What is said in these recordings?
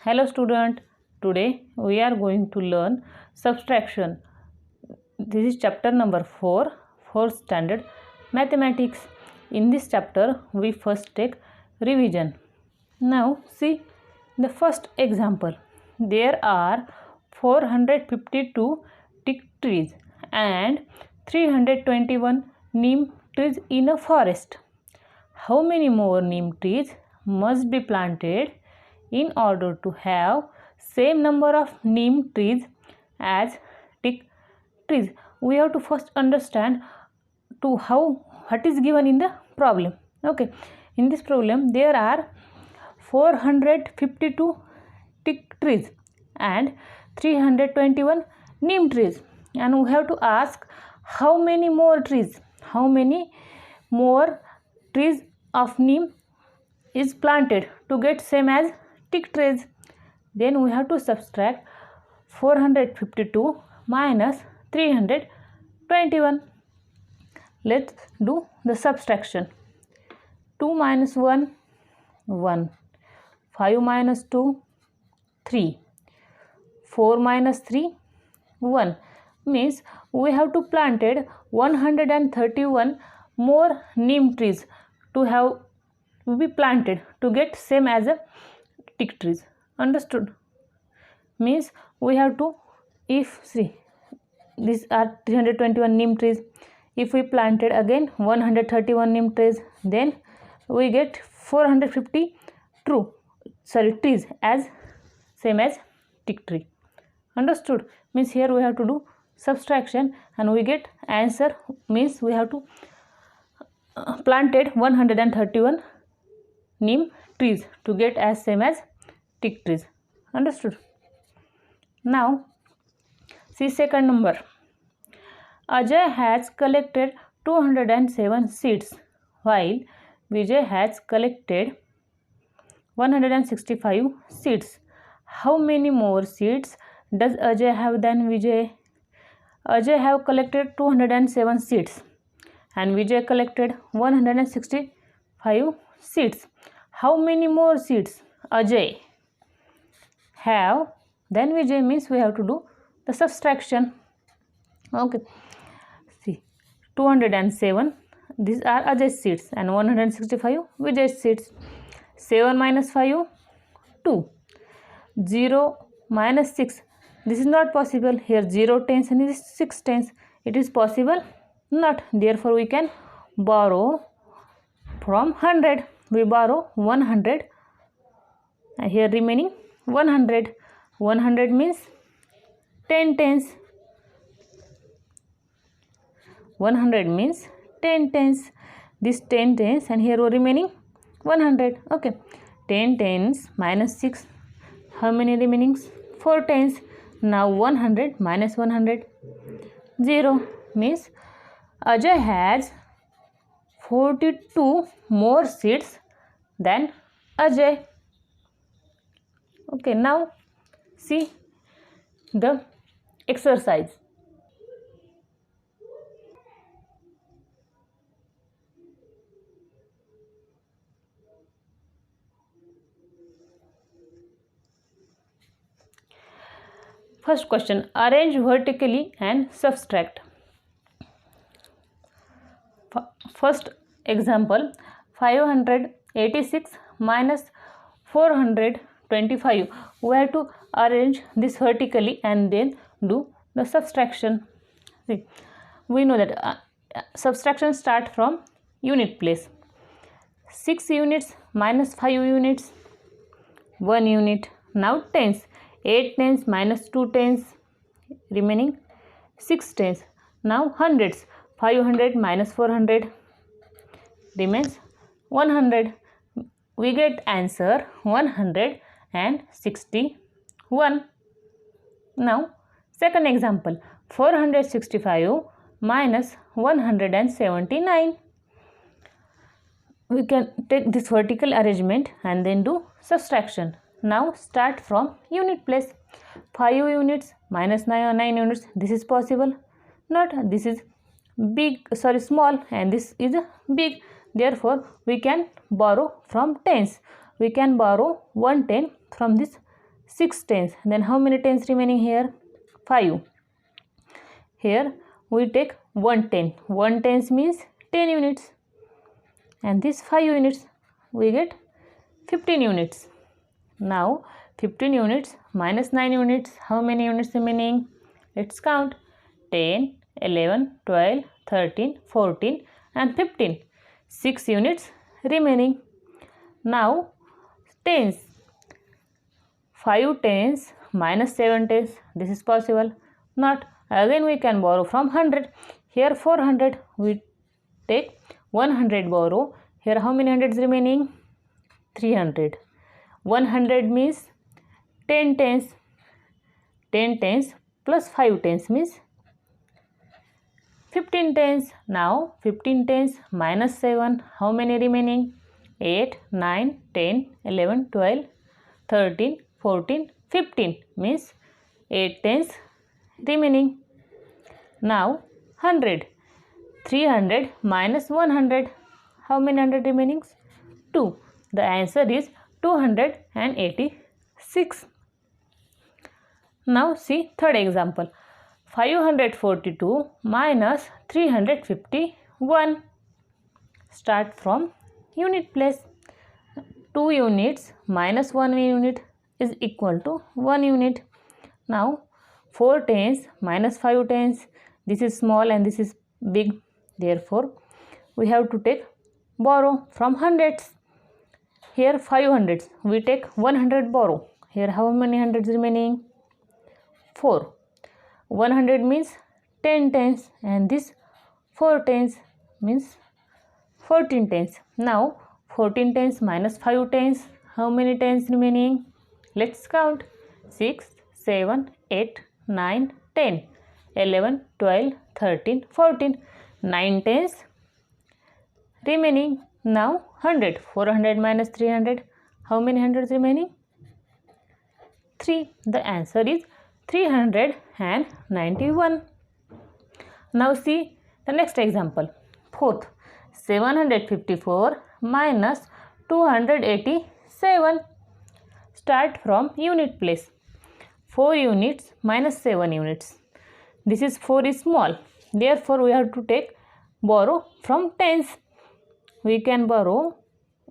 Hello student, today we are going to learn subtraction. This is chapter number 4, 4th standard mathematics. In this chapter we first take revision. Now see the first example. There are 452 teak trees and 321 neem trees in a forest. How many more neem trees must be planted in order to have same number of neem trees as teak trees? We have to first understand to how what is given in the problem. Okay, in this problem there are 452 teak trees and 321 neem trees, and we have to ask how many more trees, how many more trees of neem is planted to get same as teak trees. Then we have to subtract 452 minus 321. Let's do the subtraction. 2 minus 1, 1. 5 minus 2, 3. 4 minus 3, 1. Means we have to planted 131 more neem trees to be planted to get same as a teak trees. Understood? Means we have to, if see these are 321 neem trees, if we planted again 131 neem trees, then we get 450 trees as same as teak tree. Understood? Means here we have to do subtraction and we get answer, means we have to planted 131 neem trees to get as same as teak trees. Understood? Now see second number. Ajay has collected 207 seeds while Vijay has collected 165 seeds. How many more seeds does Ajay have than Vijay? Ajay have collected 207 seeds and Vijay collected 165 seeds. How many more seeds Ajay have than Vijay? Means we have to do the subtraction. Okay, see 207, these are Ajay's seeds, and 165 Vijay's seeds. 7 minus 5, 2. 0 minus 6, this is not possible. Here 0 tens and this is 6 tens. It is possible? Not. Therefore we can borrow from 100. We borrow 100. Here remaining 100. 100 means 10 tens. 100 means 10 tens. This 10 tens and here remaining 100. Okay. 10 tens minus 6. How many remainings? 4 tens. Now 100 minus 100. 0 means Ajay has 42 more seeds than Ajay. Okay, now see the exercise. First question, arrange vertically and subtract. First example, 586 minus 425. We have to arrange this vertically and then do the subtraction. See, we know that subtraction start from unit place. 6 units minus 5 units, 1 unit. Now tens. 8 tens minus 2 tens, remaining 6 tens. Now hundreds. 500 minus 400 remains 100. We get answer 161. Now second example, 465 minus 179. We can take this vertical arrangement and then do subtraction. Now start from unit place. 5 units minus 9 units, this is possible? Not. This is small and this is big. Therefore we can borrow from tens. We can borrow 1 10 from this 6 tens. Then how many tens remaining here? 5. Here we take 1 10. 1 tens means 10 units. And this 5 units, we get 15 units. Now 15 units minus 9 units, how many units remaining? Let's count. 10, 11, 12, 13, 14 and 15. 6 units remaining. Now tens. 5 tens minus 7 tens. This is possible? Not. Again we can borrow from 100. Here 400. We take 100 borrow. Here how many hundreds remaining? 300. 100 means 10 tens. 10 tens plus 5 tens means 15 tens. Now 15 tens minus 7. How many remaining? 8, 9, 10, 11, 12, 13, 14, 15 means 8 tens remaining. Now 100. 300 minus 100. How many hundred remaining? 2. The answer is 286. Now see third example. 542 minus 351. Start from unit place. 2 units minus 1 unit is equal to 1 unit. Now 4 tens minus 5 tens. This is small and this is big. Therefore, we have to take borrow from hundreds. Here 5 hundreds. We take 100 borrow. Here how many hundreds remaining? 4. 100 means 10 tens and this 4 tens means 14 tens. Now 14 tens minus 5 tens. How many tens remaining? Let's count. 6, 7, 8, 9, 10, 11, 12, 13, 14. 9 tens remaining. Now 100. 400 minus 300. How many hundreds remaining? 3. The answer is 391. Now see the next example. Fourth. 754 minus 287. Start from unit place. 4 units minus 7 units. This is 4 is small. Therefore, we have to take borrow from tens. We can borrow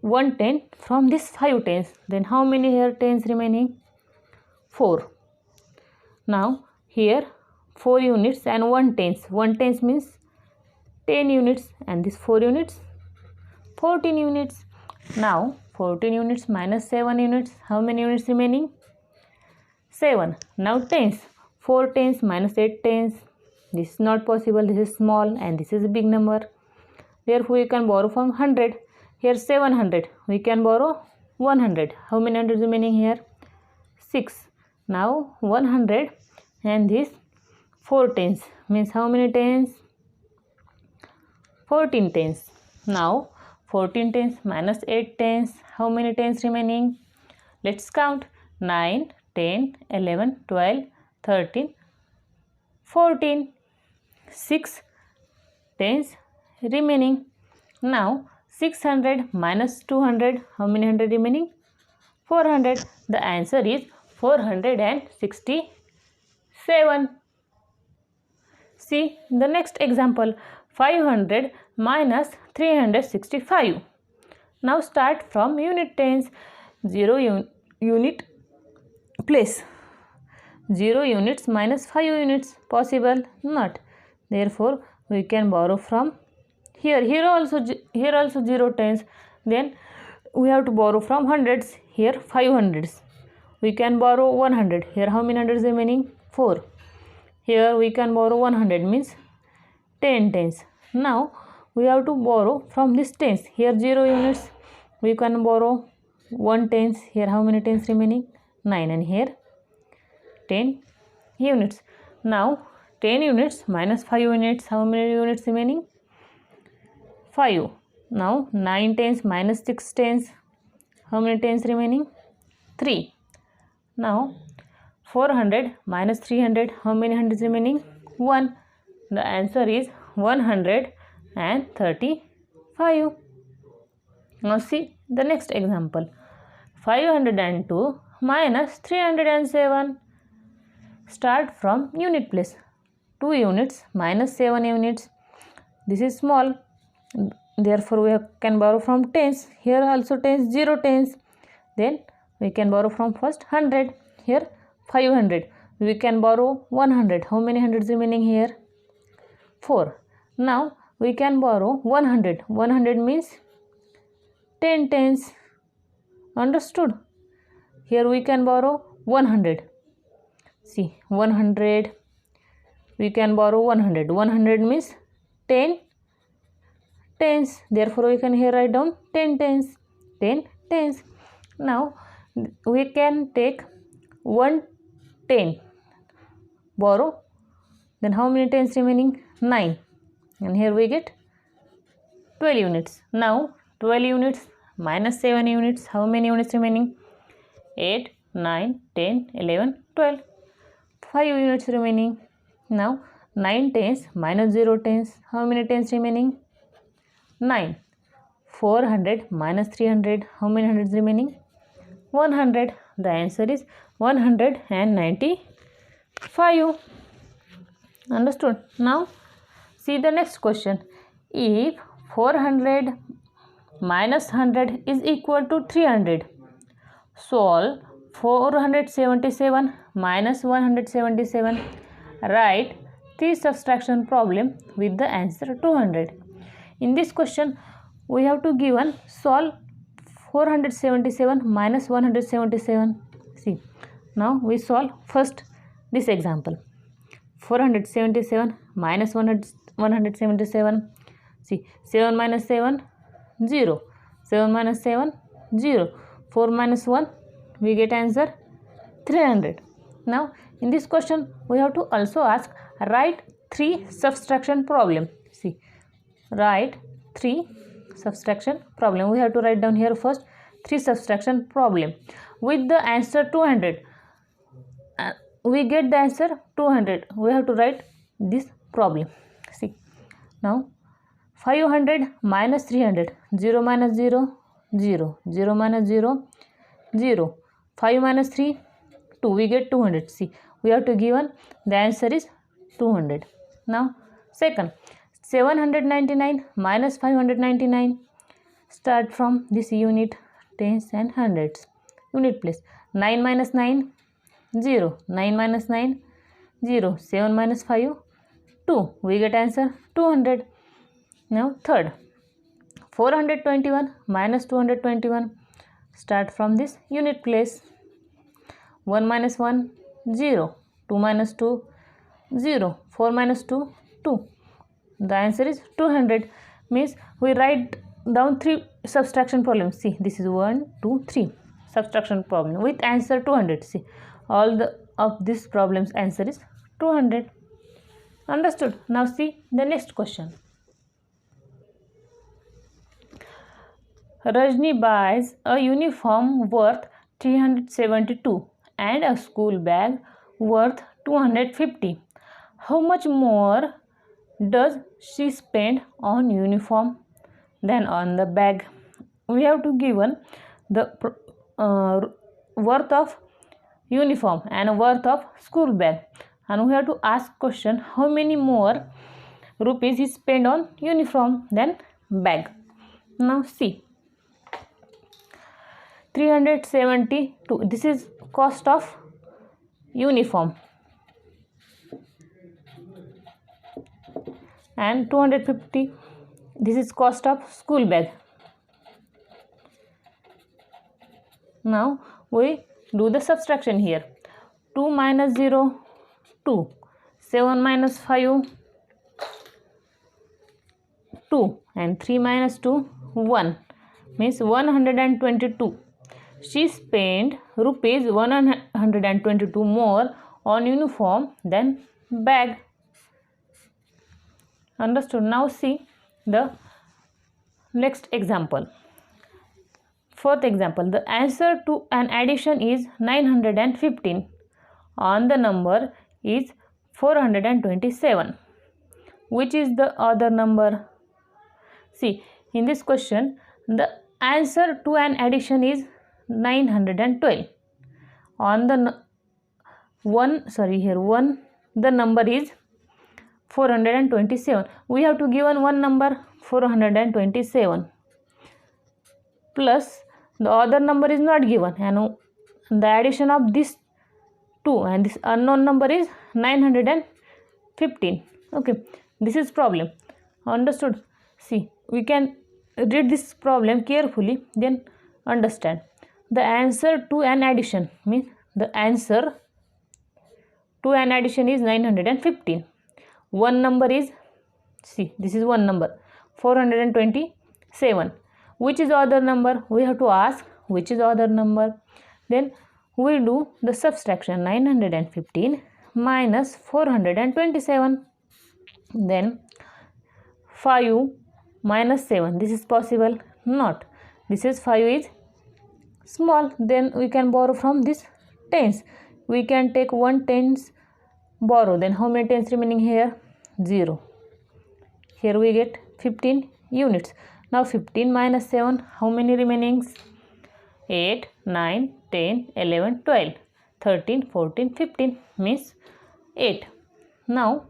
1 10 from this 5 tens. Then how many here tens remaining? 4. Now here 4 units and 1 tens. 1 tens means 10 units and this 4 units 14 units. Now 14 units minus 7 units. How many units remaining? 7. Now tens. 4 tens minus 8 tens. This is not possible. This is small and this is a big number. Therefore, we can borrow from 100. Here 700. We can borrow 100. How many hundreds remaining here? 6. Now 100 and this 4 tens means how many tens? 14 tens. Now 14 tens minus 8 tens. How many tens remaining? Let's count. 9, 10, 11, 12, 13, 14. 6 tens remaining. Now 600 minus 200. How many hundred remaining? 400. The answer is 467. See the next example. 500 minus 365. Now start from unit tens. 0 unit place. 0 units minus 5 units. Possible? Not. Therefore, we can borrow from here also 0 tens. Then we have to borrow from hundreds. Here 5 hundreds. We can borrow 100. Here how many hundreds remaining? 4. Here we can borrow 100 means 10 tens. Now we have to borrow from this tens. Here 0 units. We can borrow 1 tens. Here how many tens remaining? 9 and here 10 units. Now 10 units minus 5 units. How many units remaining? 5. Now 9 tens minus 6 tens. How many tens remaining? 3. Now 400 minus 300. How many hundreds remaining? 1. The answer is 135. Now see the next example. 502 minus 307. Start from unit place. 2 units minus 7 units. This is small. Therefore, we can borrow from tens. Here also tens, 0 tens. Then we can borrow from first 100. Here 500. We can borrow 100. How many hundreds remaining here? 4. Now we can borrow 100. 100 means 10 tens. Understood? Here we can borrow 100. See, 100. We can borrow 100. 100 means 10 tens. Therefore, we can here write down 10 tens. 10 tens. Now, we can take 1 10. Borrow. Then how many tens remaining? 9. And here we get 12 units. Now, 12 units minus 7 units. How many units remaining? 8, 9, 10, 11, 12. 5 units remaining. Now 9 tens minus 0 tens. How many tens remaining? 9. 400 minus 300. How many hundreds remaining? 100. The answer is 195. Understood? Now see the next question. If 400 minus 100 is equal to 300, solve 477 minus 177. Write 3 subtraction problem with the answer 200. In this question, we have to given solve 477 minus 177. See, now we solve first this example. 477 minus 177. See, 7 minus 7, 0. 7 minus 7, 0. 4 minus 1, we get answer 300. Now, in this question, we have to also ask, write 3 subtraction problem. See, write 3 subtraction problem. We have to write down here first 3 subtraction problem with the answer 200. We get the answer 200. We have to write this problem. See, now 500 minus 300. 0 minus 0, 0. 0 minus 0, 0. 5 minus 3, 2. We get 200. See, we have to given the answer is 200. Now, second, 799 minus 599. Start from this unit, tens and hundreds. Unit place. 9 minus 9, 0. 9 minus 9, 0. 7 minus 5, 2. We get answer 200. Now, third, 421 minus 221. Start from this unit place. 1 minus 1, 0. 2 minus 2, 0. 4 minus 2, 2. The answer is 200. Means we write down 3 subtraction problems. See, this is 1, 2, 3 subtraction problem with answer 200. See, all of these problems answer is 200. Understood? Now see the next question. Rajni buys a uniform worth 372 and a school bag worth 250. How much more does she spend on uniform than on the bag? We have to given the worth of uniform and worth of school bag, and we have to ask question, how many more rupees he spend on uniform than bag. Now see, 372, this is cost of uniform, and 250, this is cost of school bag. Now we do the subtraction here. 2 minus 0, 2. 7 minus 5, 2. And 3 minus 2, 1. Means 122. She spent rupees 122 more on uniform than bag. Understood? Now see the next example. Fourth example, the answer to an addition is 915 on the number is 427. Which is the other number? See, in this question, the answer to an addition is 912. on the one the number is 427. We have to given one number 427 plus the other number is not given, and the addition of this 2 and this unknown number is 915. Okay, this is problem. Understood? See, we can read this problem carefully, then understand. The answer to an addition means the answer to an addition is 915. One number is, see, this is one number 427. Which is other number? We have to ask which is other number. Then we do the subtraction, 915 minus 427. Then 5 minus 7. This is possible? Not. This is 5 is small. Then we can borrow from this tens. We can take one tens borrow. Then how many tens remaining here? 0. Here we get 15 units. Now 15 minus 7, how many remaining? 8, 9, 10, 11, 12, 13, 14, 15 means 8. Now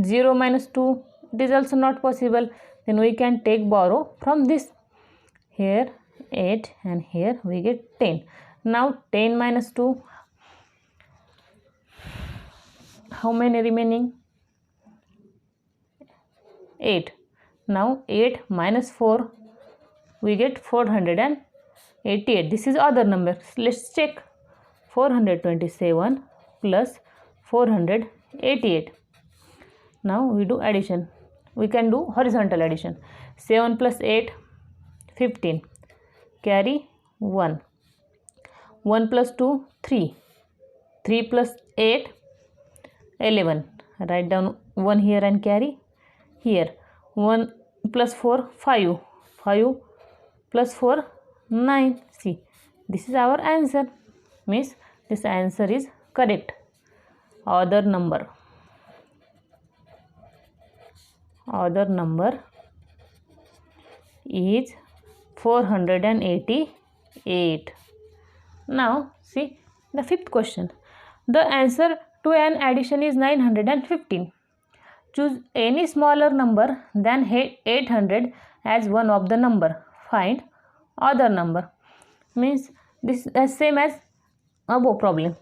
0 minus 2, it is also not possible. Then we can take borrow from this. Here 8 and here we get 10. Now 10 minus 2, how many remaining? 8. Now 8 minus 4, we get 488. This is other number. Let's check. 427 plus 488. Now we do addition. We can do horizontal addition. 7 plus 8, 15. Carry 1. 1 plus 2, 3. 3 plus 8, 11. Write down 1 here and carry here. 1 plus 4, 5. 5 plus 4, 9. See, this is our answer. Means this answer is correct. Other number is 488. Now see the fifth question. The answer to an addition is 915. Choose any smaller number than 800 as one of the number. Find other number. Means this is same as above problem,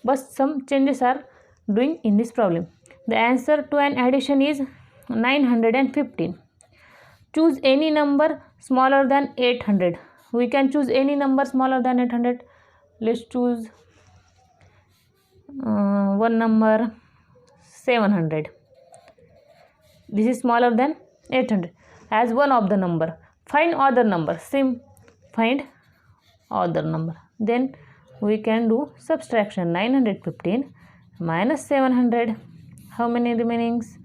but some changes are doing in this problem. The answer to an addition is 915. Choose any number smaller than 800. We can choose any number smaller than 800. Let's choose one number 700. This is smaller than 800 as one of the number. Find other number. Same. Find other number. Then we can do subtraction. 915 minus 700. How many remainings?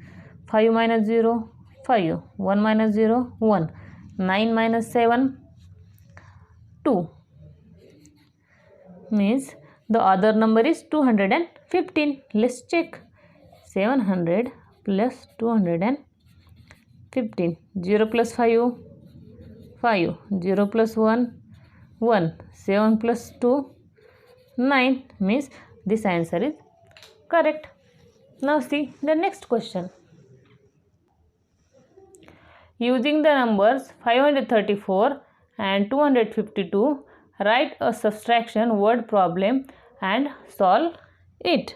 5 minus 0, 5. 1 minus 0, 1. 9 minus 7, 2. Means the other number is 215. Let's check. 700 plus 215. 0 plus 5, 5. 0 plus 1, 1. 7 plus 2, 9. Means this answer is correct. Now see the next question. Using the numbers 534 and 252, write a subtraction word problem and solve it.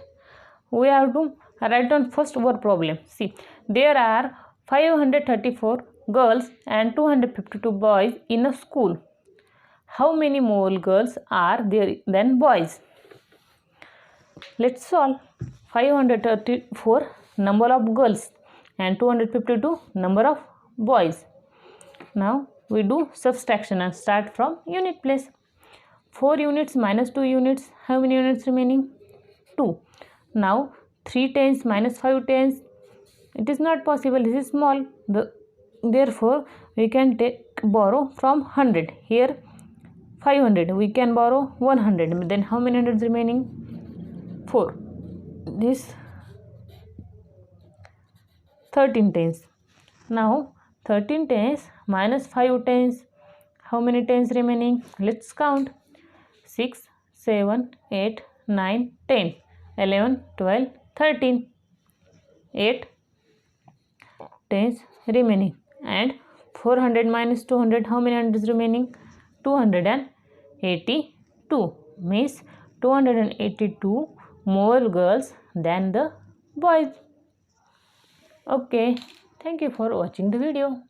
We have to write down first word problem. See, there are 534 girls and 252 boys in a school. How many more girls are there than boys? Let's solve. 534 number of girls and 252 number of boys. Now we do subtraction and start from unit place. 4 units minus 2 units. How many units remaining? 2. Now 3 tens minus 5 tens. It is not possible. This is small. Therefore we can borrow from 100. Here 500. We can borrow 100. Then how many hundreds remaining? 4. This 13 tens. Now 13 tens minus 5 tens. How many tens remaining? Let's count. 6, 7, 8, 9, 10, 11, 12, 13. 8 tens remaining. And 400 minus 200, how many hundreds remaining? 282. Means 282 more girls than the boys. Okay, thank you for watching the video.